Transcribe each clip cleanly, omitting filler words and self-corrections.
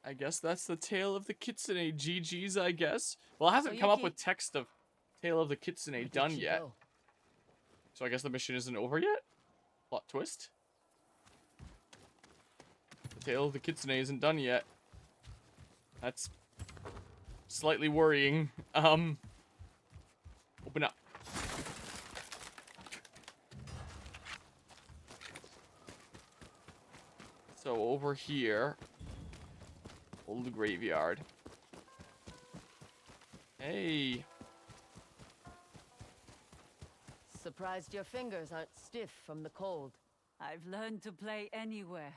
I guess that's the tale of the Kitsune. GG's, I guess. Well, it hasn't So come up Yuki- with text of Tale of the Kitsune Where did done she yet. go? So I guess the mission isn't over yet? Plot twist. The Tale of the Kitsune isn't done yet. That's slightly worrying. Open up. So over here, old graveyard. Hey. Surprised your fingers aren't stiff from the cold. I've learned to play anywhere.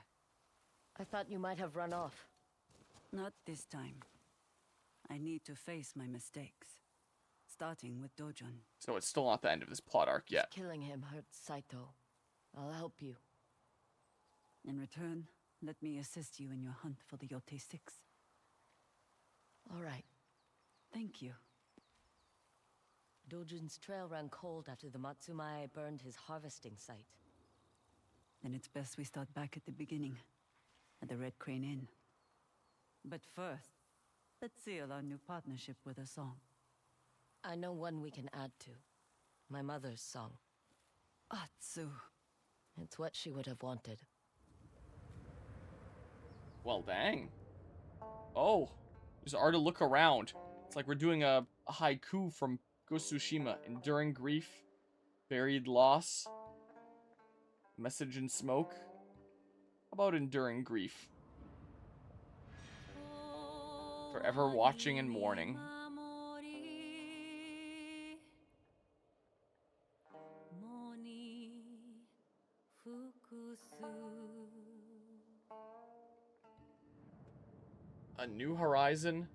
I thought you might have run off. Not this time. I need to face my mistakes. Starting with Dojun. So it's still not the end of this plot arc yet. Killing him hurts Saito. I'll help you. In return, let me assist you in your hunt for the Yotei 6. All right. Thank you. Dojun's trail ran cold after the Matsumae burned his harvesting site. Then it's best we start back at the beginning, at the Red Crane Inn. But first, let's seal our new partnership with a song. I know one we can add to. My mother's song. Atsu. It's what she would have wanted. Well, dang. Oh, there's art to look around. It's like we're doing a haiku from Ghost of Tsushima. Enduring grief, buried loss, message in smoke. How about enduring grief? Forever watching and mourning. A new horizon.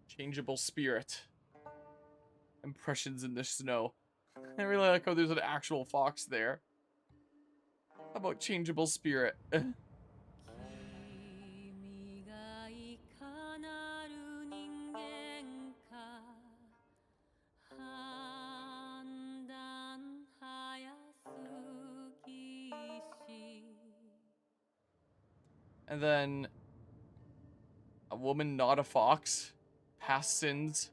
Changeable spirit. Impressions in the snow. I really like how there's an actual fox there. How about changeable spirit? And then a woman, not a fox. Past sins.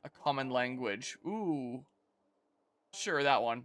A common language. Ooh. Sure, that one.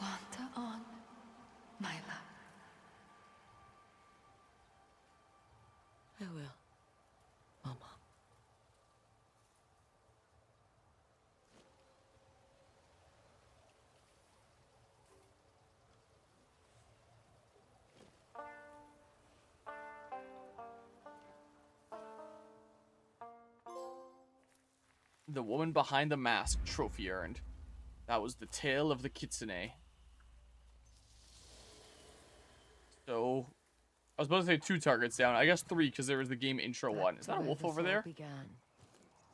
Wanta on, my love. I will, Mama. The woman behind the mask. Trophy earned. That was the tale of the Kitsune. So, I was supposed to say 2 targets down. I guess 3 because there was the game intro one. Is that a wolf over there? Began.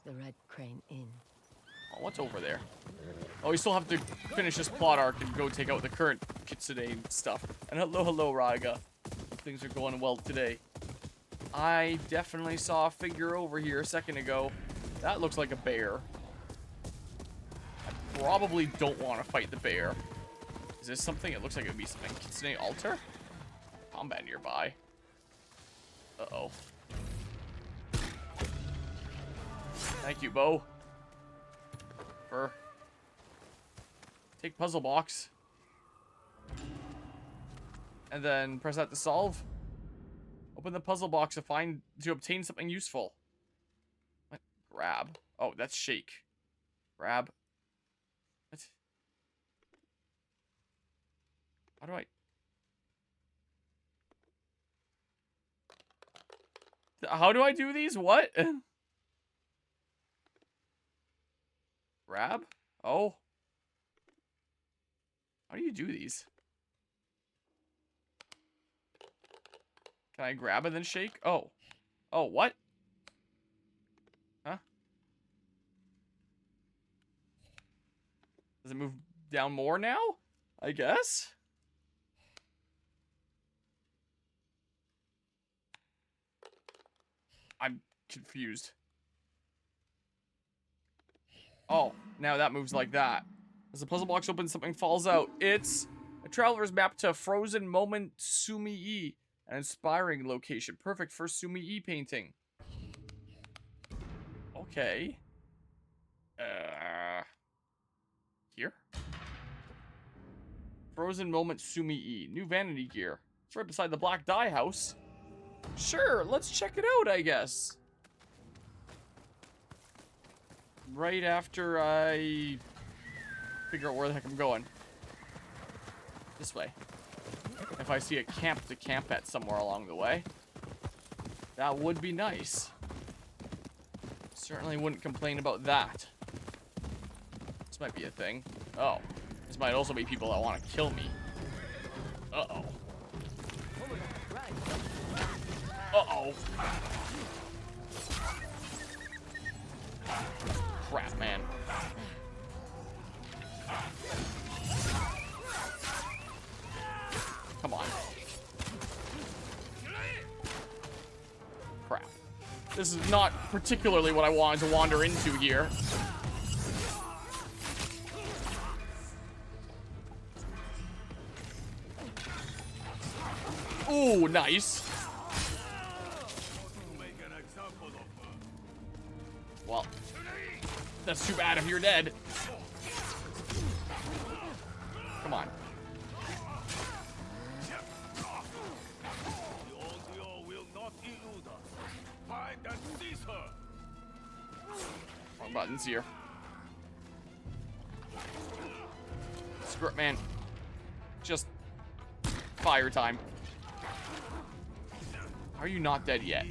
The Red Crane Inn. Oh, what's over there? Oh, we still have to finish this plot arc and go take out the current Kitsune stuff. And hello, Raiga. Things are going well today. I definitely saw a figure over here a second ago. That looks like a bear. I probably don't want to fight the bear. Is this something? It looks like it would be something. Kitsune altar? Combat nearby. Uh-oh. Thank you, Bo. Take puzzle box. And then press that to solve. Open the puzzle box to obtain something useful. What? Grab. Oh, that's shake. Grab. What? How do I do these? What? Grab? Oh. How do you do these? Can I grab and then shake? Oh. Oh, what? Huh? Does it move down more now? I guess? I'm confused. Oh, now that moves like that. As the puzzle box opens, something falls out. It's a traveler's map to Frozen Moment Sumii, an inspiring location. Perfect for Sumii painting. Okay. Here? Frozen Moment Sumii. New vanity gear. It's right beside the black dye house. Sure, let's check it out, I guess. Right after I figure out where the heck I'm going. This way. If I see a camp to camp at somewhere along the way, that would be nice. Certainly wouldn't complain about that. This might be a thing. Oh. This might also be people that want to kill me. Uh-oh. Uh-oh. Crap, man. Come on. Crap. This is not particularly what I wanted to wander into here. Ooh, nice. Well, that's too bad if you're dead. Come on. Wrong buttons here. Screw it, man. Just fire time. Are you not dead yet?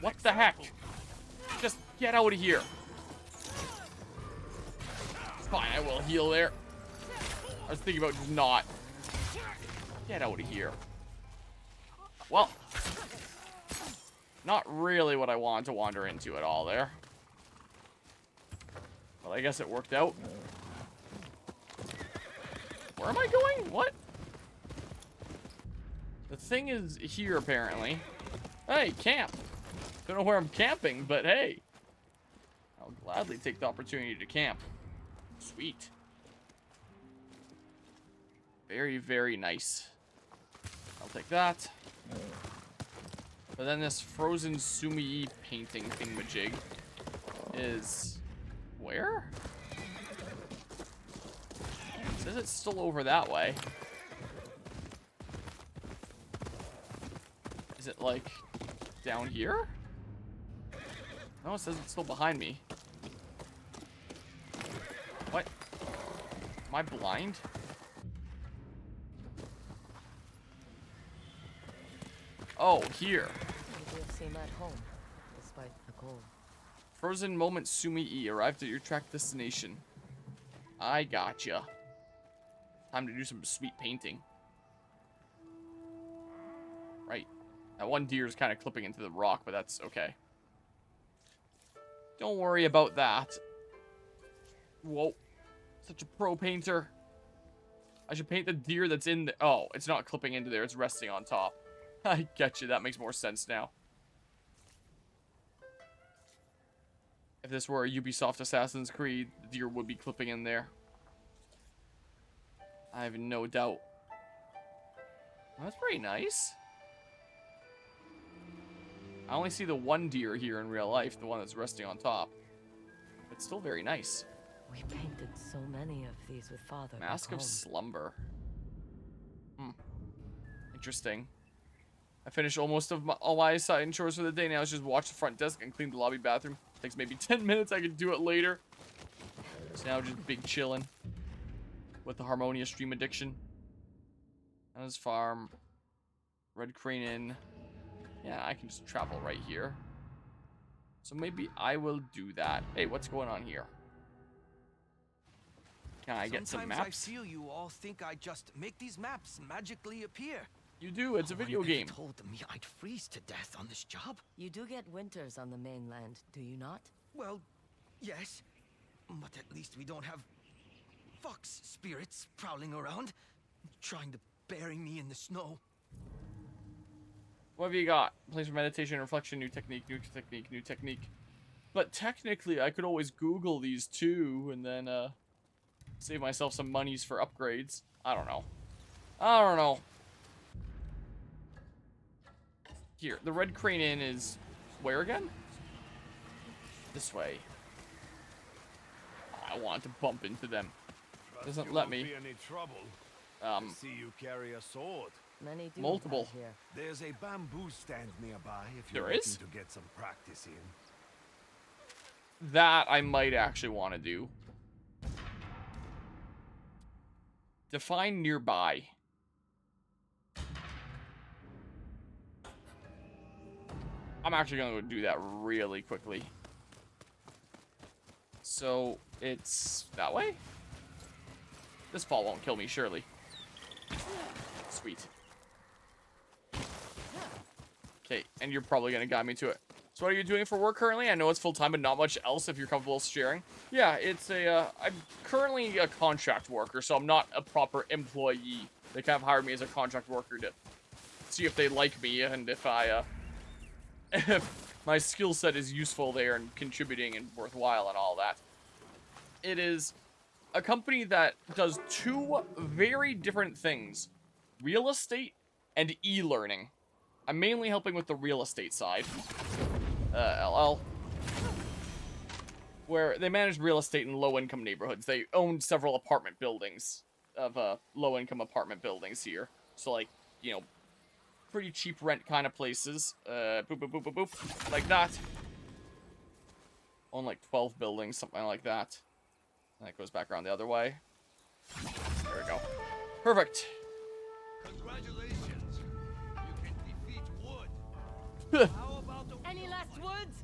What the heck? Just get out of here. Fine, I will heal there. I was thinking about just not. Get out of here. Well, not really what I wanted to wander into at all there. Well, I guess it worked out. Where am I going? What? The thing is here, apparently. Hey, camp. Don't know where I'm camping, but hey. I'll gladly take the opportunity to camp. Sweet. Very, very nice. I'll take that. But then this Frozen Sumii painting thingamajig is... where? It says it's still over that way. Is it like down here? No, it says it's still behind me. What? Am I blind? Oh, here. You seem at home, despite the cold. Frozen Moment Sumii arrived at your track destination. I gotcha. Time to do some sweet painting. Right. That one deer is kind of clipping into the rock, but that's okay. Don't worry about that. Whoa. Such a pro painter. I should paint the deer that's in the... Oh, it's not clipping into there. It's resting on top. I get you. That makes more sense now. If this were a Ubisoft Assassin's Creed, the deer would be clipping in there. I have no doubt. That's pretty nice. I only see the one deer here in real life, the one that's resting on top. It's still very nice. We painted so many of these with Father. Mask back of home. Slumber. Interesting. I finished almost of all my side chores for the day. Now it's just watch the front desk and clean the lobby bathroom. Takes maybe 10 minutes. I can do it later. So now just big chilling with the Harmonia stream addiction. His farm. Red Crane Inn. Yeah, I can just travel right here. So maybe I will do that. Hey, what's going on here? Can I get some maps? Sometimes I feel you all think I just make these maps magically appear. You do. It's a video game. Told me I'd freeze to death on this job. You do get winters on the mainland, do you not? Well, yes, but at least we don't have fox spirits prowling around, trying to bury me in the snow. What have you got? Place for meditation, reflection, new technique, new technique, new technique. But technically, I could always Google these too, and then save myself some monies for upgrades. I don't know. I don't know. Here, the Red Crane Inn is where again? This way. I want to bump into them. Doesn't let me. Be any trouble. I see you carry a sword. Many do. Multiple. out here. There's a bamboo stand nearby if you're There looking is? to get some practice in. That I might actually want to do. Define nearby. I'm actually going to go do that really quickly. So, it's that way? This fall won't kill me, surely. Sweet. Okay, and you're probably going to guide me to it. So what are you doing for work currently? I know it's full-time, but not much else if you're comfortable sharing. Yeah, it's a, I'm currently a contract worker, so I'm not a proper employee. They kind of hired me as a contract worker to see if they like me and if I, if my skill set is useful there and contributing and worthwhile and all that. It is a company that does two very different things. Real estate and e-learning. I'm mainly helping with the real estate side. LL. Where they manage real estate in low-income neighborhoods. They own several apartment buildings of low-income apartment buildings here. So, like, you know, pretty cheap rent kind of places. Boop, boop, boop, boop, boop. Like that. Own like 12 buildings, something like that. And that goes back around the other way. There we go. Perfect. Congratulations, you can defeat wood. How about the Any last words?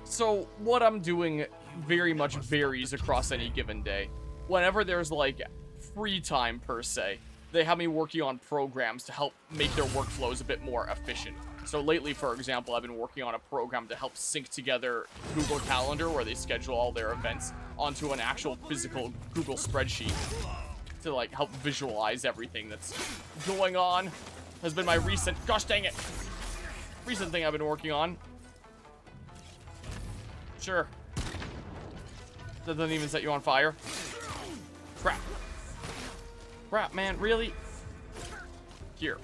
So, what I'm doing very much varies across any given day. Whenever there's, like, free time, per se, they have me working on programs to help make their workflows a bit more efficient. So lately, for example, I've been working on a program to help sync together Google Calendar, where they schedule all their events, onto an actual physical Google spreadsheet to, like, help visualize everything that's going on. Has been my recent, gosh dang it, recent thing I've been working on. Sure. That doesn't even set you on fire. Crap. Crap, man, really? Here.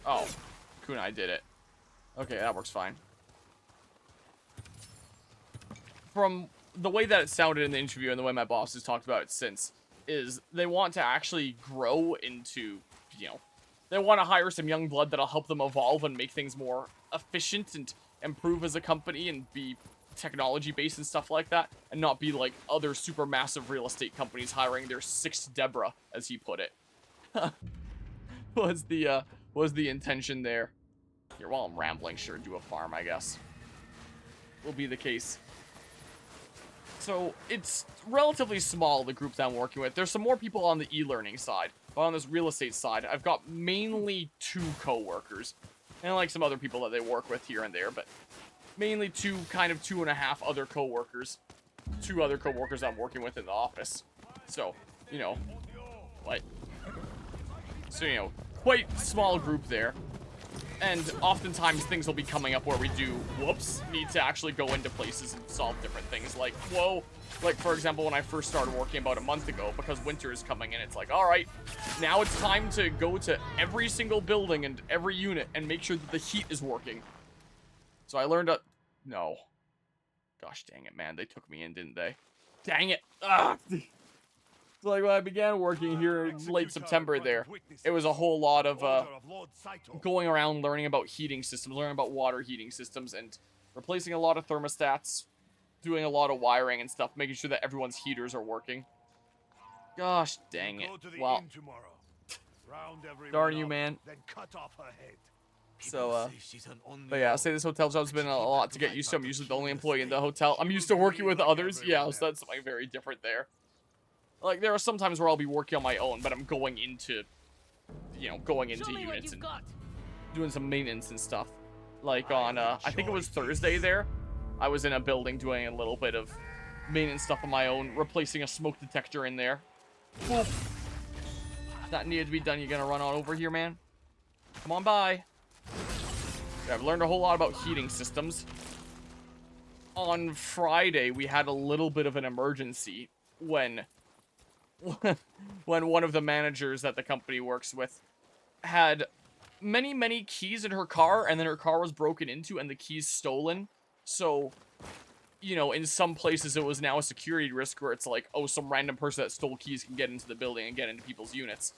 Oh, Kunai did it. Okay, that works fine. From the way that it sounded in the interview and the way my boss has talked about it since, is they want to actually grow into, you know, they want to hire some young blood that'll help them evolve and make things more efficient and improve as a company and be technology-based and stuff like that, and not be like other super massive real estate companies hiring their sixth Deborah, as he put it. was the intention there. Here, while I'm rambling, sure, do a farm, I guess. Will be the case. So, it's relatively small, the group that I'm working with. There's some more people on the e-learning side, but on this real estate side, I've got mainly 2 co-workers. And like some other people that they work with here and there, but mainly two and a half other coworkers. 2 other coworkers I'm working with in the office. So, you know, what? So, you know, quite small group there. And oftentimes things will be coming up where we do, whoops, need to actually go into places and solve different things. Like, whoa, like for example, when I first started working about a month ago, because winter is coming in, it's like, all right, now it's time to go to every single building and every unit and make sure that the heat is working. So I learned no. Gosh dang it, man. They took me in, didn't they? Dang it. Ugh. So like when I began working here in late September there, it was a whole lot of going around learning about heating systems, learning about water heating systems, and replacing a lot of thermostats, doing a lot of wiring and stuff, making sure that everyone's heaters are working. Gosh dang it. Well, darn you, man. So, but yeah, I'll say this hotel job's been a lot to get used to. I'm usually the only employee in the hotel. I'm used to working with others. Yeah, so that's something very different there. Like, there are some times where I'll be working on my own, but I'm going into, you know, going into units and doing some maintenance and stuff. Like on, I think it was Thursday there, I was in a building doing a little bit of maintenance stuff on my own, replacing a smoke detector in there. Boop. That needed to be done. You gonna run on over here, man? Come on by. Yeah, I've learned a whole lot about heating systems. On Friday, we had a little bit of an emergency when one of the managers that the company works with had many keys in her car, and then her car was broken into and the keys stolen. So, you know, in some places it was now a security risk where it's like, oh, some random person that stole keys can get into the building and get into people's units.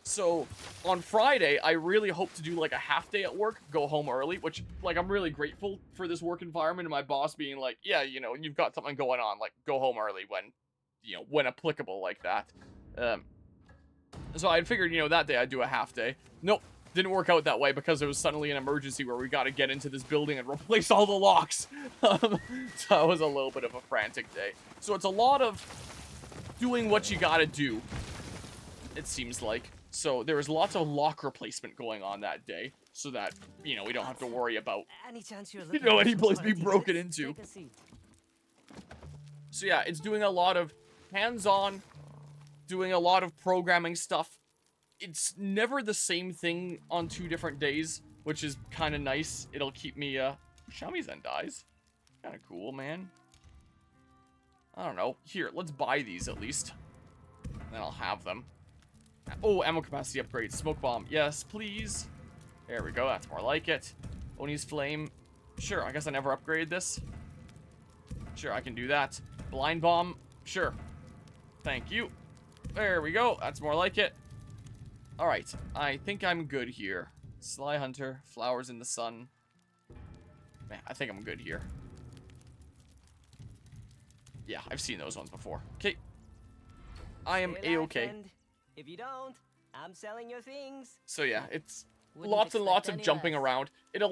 So, on Friday, I really hope to do, like, a half day at work, go home early, which, like, I'm really grateful for this work environment and my boss being like, yeah, you know, you've got something going on, like, go home early when, you know, when applicable like that. So I figured, you know, that day I'd do a half day. Nope, didn't work out that way because there was suddenly an emergency where we got to get into this building and replace all the locks. So it was a little bit of a frantic day. So it's a lot of doing what you gotta do, it seems like. So there was lots of lock replacement going on that day, so that, you know, we don't have to worry about, you know, any place being broken into. So yeah, it's doing a lot of hands-on, doing a lot of programming stuff. It's never the same thing on 2 different days, which is kind of nice. It'll keep me, Shamisen dies. Kind of cool, man. I don't know. Here, let's buy these at least. Then I'll have them. Oh, ammo capacity upgrade. Smoke bomb. Yes, please. There we go. That's more like it. Oni's flame. Sure, I guess I never upgraded this. Sure, I can do that. Blind bomb. Sure. Thank you. There we go. That's more like it. Alright. I think I'm good here. Sly Hunter. Flowers in the sun. Man, I think I'm good here. Yeah, I've seen those ones before. Okay. I am A-okay. If you don't, I'm selling your things. So yeah, it's lots and lots of jumping around. It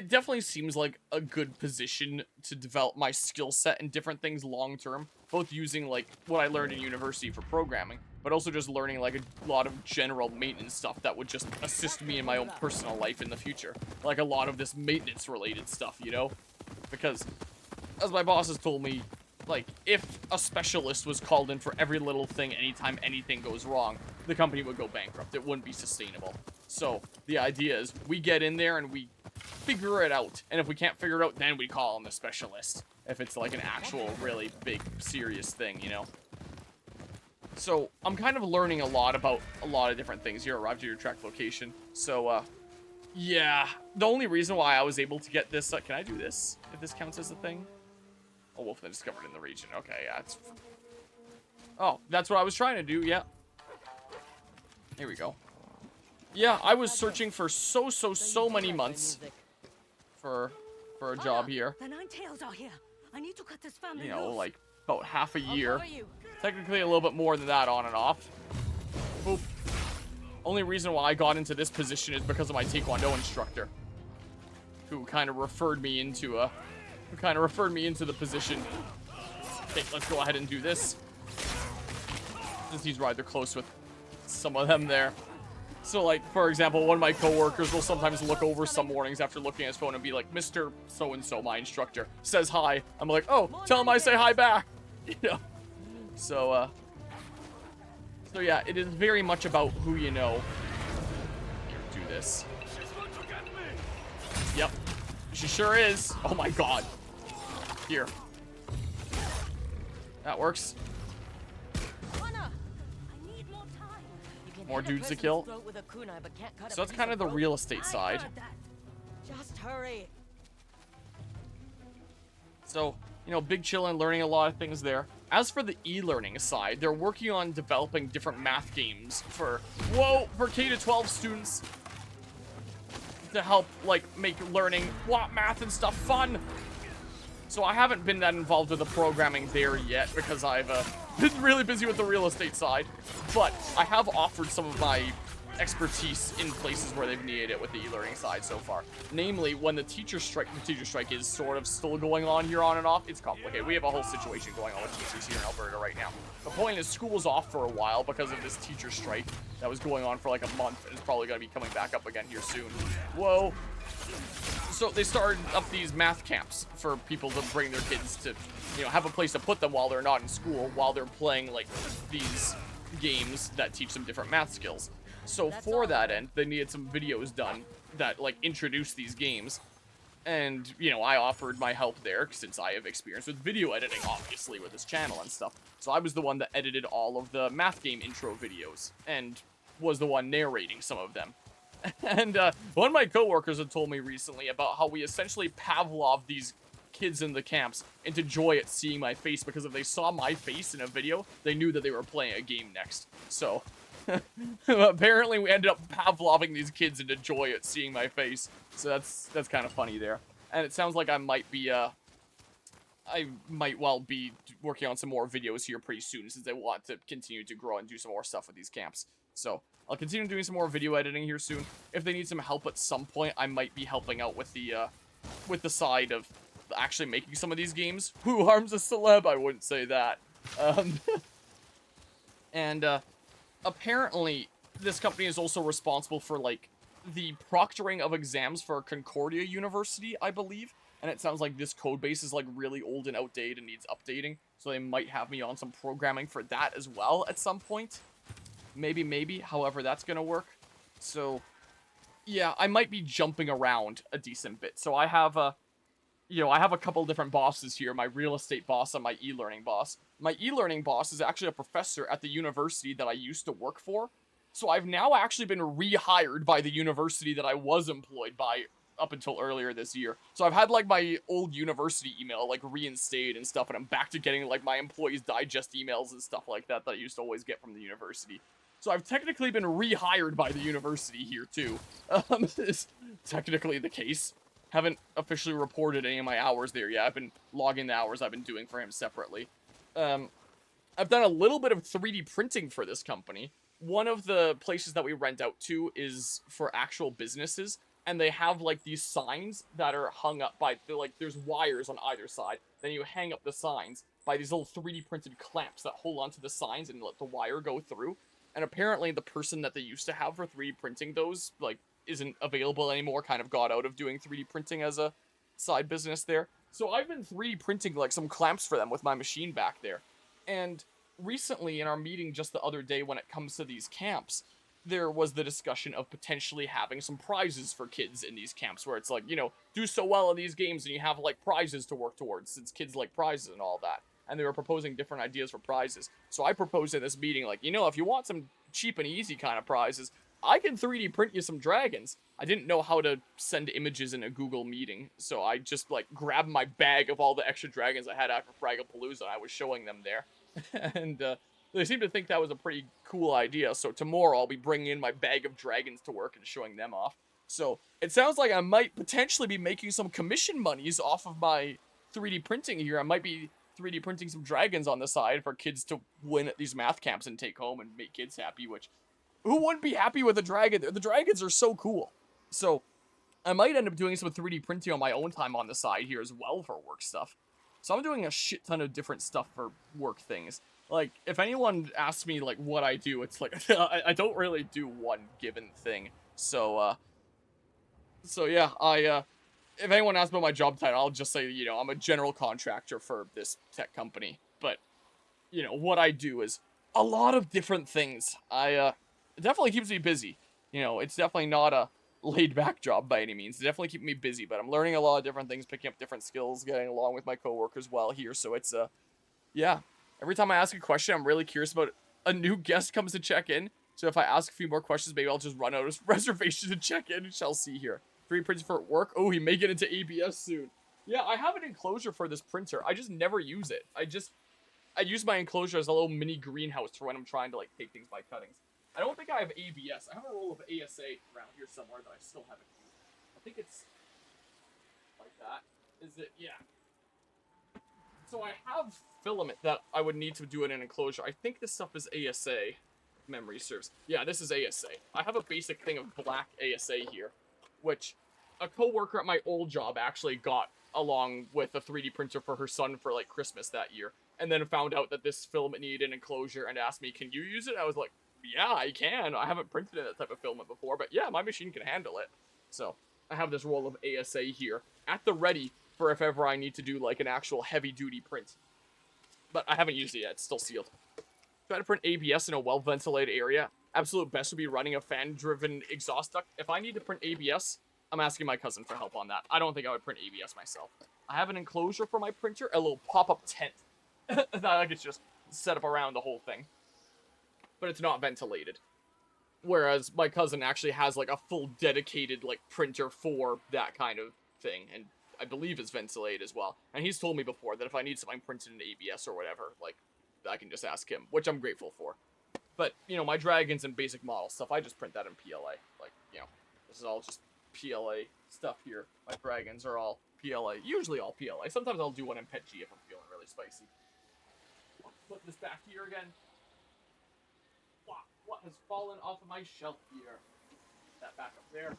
definitely seems like a good position to develop my skill set in different things long term, both using like what I learned in university for programming, but also just learning like a lot of general maintenance stuff that would just assist me in my own personal life in the future. Like a lot of this maintenance related stuff, you know? Because as my boss has told me, like, if a specialist was called in for every little thing anytime anything goes wrong, the company would go bankrupt. It wouldn't be sustainable. So, the idea is we get in there and we figure it out. And if we can't figure it out, then we call in the specialist. If it's like an actual really big, serious thing, you know? So, I'm kind of learning a lot about a lot of different things. You arrived at your track location. So, yeah. The only reason why I was able to get this... can I do this? If this counts as a thing? Oh, wolf been discovered in the region. Okay, yeah, it's... Oh, that's what I was trying to do, yeah. Here we go. Yeah, I was searching for so many months for a job here. The Nine Tails are here. I need to cut this family You know, loose. like, about half a year. Technically a little bit more than that on and off. Boop. Only reason why I got into this position is because of my Taekwondo instructor, who kind of referred me into the position. Okay, let's go ahead and do this. Since he's rather close with some of them there. So, like, for example, one of my coworkers will sometimes look over some mornings after looking at his phone and be like, Mr. So-and-so, my instructor, says hi. I'm like, oh, tell him I say hi back. You know? So yeah, it is very much about who you know. Here, do this. Yep. She sure is. Oh my god. Here. That works. More dudes to kill. So that's kind of the real estate side. Just hurry. So, you know, big chillin', learning a lot of things there. As for the e-learning side, they're working on developing different math games for K-12 students to help, like, make learning math and stuff fun. So I haven't been that involved with the programming there yet because I've been really busy with the real estate side. But I have offered some of my expertise in places where they've needed it with the e-learning side so far. Namely, when the teacher strike is sort of still going on here on and off, it's complicated. We have a whole situation going on with teachers here in Alberta right now. The point is, school's off for a while because of this teacher strike that was going on for like a month, and it's probably going to be coming back up again here soon. Whoa. So they started up these math camps for people to bring their kids to, you know, have a place to put them while they're not in school, while they're playing, like, these games that teach them different math skills. So for that end, they needed some videos done that, like, introduce these games. And, you know, I offered my help there since I have experience with video editing, obviously, with this channel and stuff. So I was the one that edited all of the math game intro videos and was the one narrating some of them. And one of my coworkers had told me recently about how we essentially Pavlov these kids in the camps into joy at seeing my face, because if they saw my face in a video, they knew that they were playing a game next. So apparently we ended up Pavloving these kids into joy at seeing my face. So that's kind of funny there. And it sounds like I might well be working on some more videos here pretty soon, since I want to continue to grow and do some more stuff with these camps. So I'll continue doing some more video editing here soon. If they need some help at some point, I might be helping out with the side of actually making some of these games. Who harms a celeb? I wouldn't say that. And apparently this company is also responsible for, like, the proctoring of exams for Concordia University, I believe. And it sounds like this code base is, like, really old and outdated and needs updating. So they might have me on some programming for that as well at some point. Maybe, however that's gonna work. So, yeah, I might be jumping around a decent bit. So I have a couple different bosses here. My real estate boss and my e-learning boss. My e-learning boss is actually a professor at the university that I used to work for. So I've now actually been rehired by the university that I was employed by up until earlier this year. So I've had, like, my old university email, like, reinstated and stuff, and I'm back to getting, like, my Employees Digest emails and stuff like that I used to always get from the university. So I've technically been rehired by the university here, too. Is technically the case. Haven't officially reported any of my hours there yet. I've been logging the hours I've been doing for him separately. I've done a little bit of 3D printing for this company. One of the places that we rent out to is for actual businesses, and they have, like, these signs that are hung up by, like, there's wires on either side. Then you hang up the signs by these little 3D printed clamps that hold onto the signs and let the wire go through. And apparently the person that they used to have for 3D printing those, like, isn't available anymore, kind of got out of doing 3D printing as a side business there. So I've been 3D printing, like, some clamps for them with my machine back there. And recently in our meeting just the other day when it comes to these camps, there was the discussion of potentially having some prizes for kids in these camps, where it's like, you know, do so well in these games and you have, like, prizes to work towards, since kids like prizes and all that. And they were proposing different ideas for prizes. So I proposed in this meeting, like, you know, if you want some cheap and easy kind of prizes, I can 3D print you some dragons. I didn't know how to send images in a Google meeting, so I just, like, grabbed my bag of all the extra dragons I had after Fragapalooza, and I was showing them there. And they seemed to think that was a pretty cool idea, so tomorrow I'll be bringing in my bag of dragons to work and showing them off. So it sounds like I might potentially be making some commission monies off of my 3D printing here. I might be 3D printing some dragons on the side for kids to win at these math camps and take home and make kids happy, which, who wouldn't be happy with a dragon? The dragons are so cool. So I might end up doing some 3D printing on my own time on the side here as well for work stuff. So I'm doing a shit ton of different stuff for work things. Like, if anyone asks me, like, what I do, it's like, I don't really do one given thing. So yeah, if anyone asks about my job title, I'll just say, you know, I'm a general contractor for this tech company. But, you know, what I do is a lot of different things. It definitely keeps me busy. You know, it's definitely not a laid-back job by any means. It's definitely keeping me busy, but I'm learning a lot of different things, picking up different skills, getting along with my coworkers well here. So it's, yeah. Every time I ask a question, I'm really curious about it. A new guest comes to check in. So if I ask a few more questions, maybe I'll just run out of reservation to check in. We shall see here. 3D printer for work. Oh, he may get into ABS soon. Yeah, I have an enclosure for this printer. I just never use it. I use my enclosure as a little mini greenhouse for when I'm trying to, like, take things by cuttings. I don't think I have ABS. I have a roll of ASA around here somewhere that I still haven't used. I think it's like that. Is it? Yeah. So I have filament that I would need to do in an enclosure. I think this stuff is ASA, if memory serves. Yeah, this is ASA. I have a basic thing of black ASA here, which a coworker at my old job actually got along with a 3D printer for her son for, like, Christmas that year, and then found out that this filament needed an enclosure and asked me, can you use it? I was like, yeah, I can. I haven't printed in that type of filament before, but yeah, my machine can handle it. So I have this roll of ASA here at the ready for if ever I need to do, like, an actual heavy-duty print. But I haven't used it yet. It's still sealed. Try to print ABS in a well-ventilated area. Absolute best would be running a fan-driven exhaust duct. If I need to print ABS, I'm asking my cousin for help on that. I don't think I would print ABS myself. I have an enclosure for my printer, a little pop-up tent that I could just set up around the whole thing. But it's not ventilated. Whereas my cousin actually has, like, a full dedicated, like, printer for that kind of thing, and I believe it's ventilated as well. And he's told me before that if I need something printed in ABS or whatever, like, I can just ask him, which I'm grateful for. But, you know, my dragons and basic model stuff, I just print that in PLA. Like, you know, this is all just PLA stuff here. My dragons are all PLA, usually all PLA. Sometimes I'll do one in PETG if I'm feeling really spicy. I'll put this back here again. What has fallen off of my shelf here? That back up there.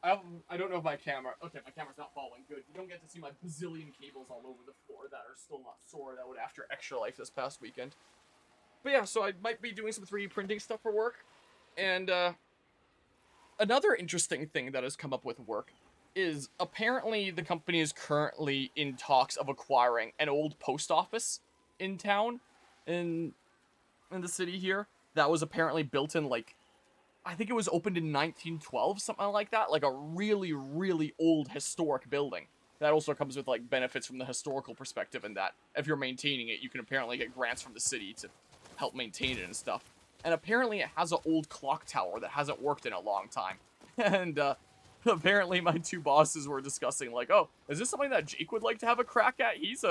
I don't know if my camera... Okay, my camera's not following. Good. You don't get to see my bazillion cables all over the floor that are still not sorted out after Extra Life this past weekend. But yeah, so I might be doing some 3D printing stuff for work. And another interesting thing that has come up with work is apparently the company is currently in talks of acquiring an old post office in town, in the city here, that was apparently built in, like, I think it was opened in 1912, something like that. Like a really, really old historic building. That also comes with, like, benefits from the historical perspective, and that if you're maintaining it, you can apparently get grants from the city to help maintain it and stuff. And apparently it has an old clock tower that hasn't worked in a long time. And apparently my two bosses were discussing, like, oh, is this something that Jake would like to have a crack at? He's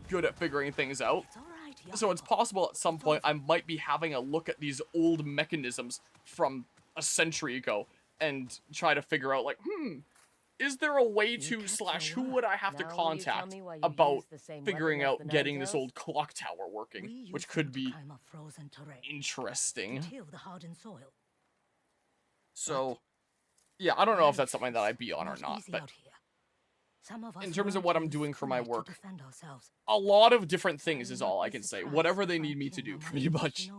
good at figuring things out. So it's possible at some point I might be having a look at these old mechanisms from a century ago and try to figure out, like, is there a way to / who would I have to contact about figuring out getting this old clock tower working, which could be interesting. So, yeah, I don't know if that's something that I'd be on or not, but in terms of what I'm doing for my work, a lot of different things is all I can say. Whatever they need me to do, pretty much.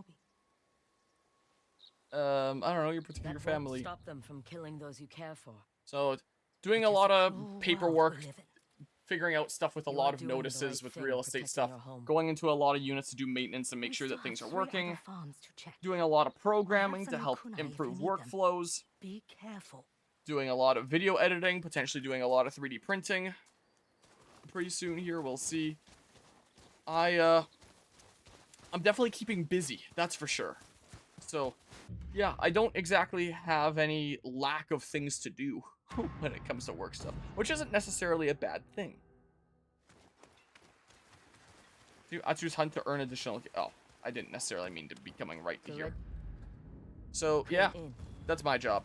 I don't know, you're protecting your family. Stop them from killing those you care for. So, doing a lot of paperwork, figuring out stuff with a lot of notices with real estate stuff, going into a lot of units to do maintenance and make sure that things are working, doing a lot of programming to help improve workflows, Be careful. doing a lot of video editing, potentially doing a lot of 3D printing. Pretty soon here, we'll see. I'm definitely keeping busy, that's for sure. So, yeah, I don't exactly have any lack of things to do when it comes to work stuff, which isn't necessarily a bad thing. Do Atsu's hunt to earn additional... Oh, I didn't necessarily mean to be coming right to here. So, yeah, that's my job.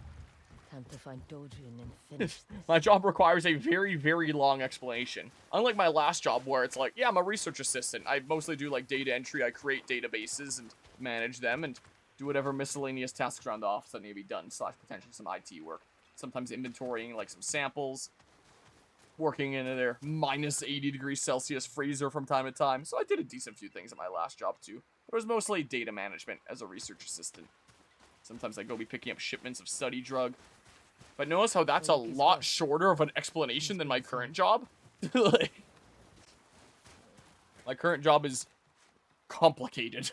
Time to find Dojin and finish this. My job requires a very, very long explanation. Unlike my last job where it's like, yeah, I'm a research assistant. I mostly do, like, data entry. I create databases and manage them and do whatever miscellaneous tasks around the office that need to be done, / potentially some IT work. Sometimes inventorying, like, some samples. working in their minus 80 degrees Celsius freezer from time to time. So I did a decent few things at my last job too. It was mostly data management as a research assistant. Sometimes I go be picking up shipments of study drug. But notice how that's a lot shorter of an explanation than my current job. Like, my current job is complicated.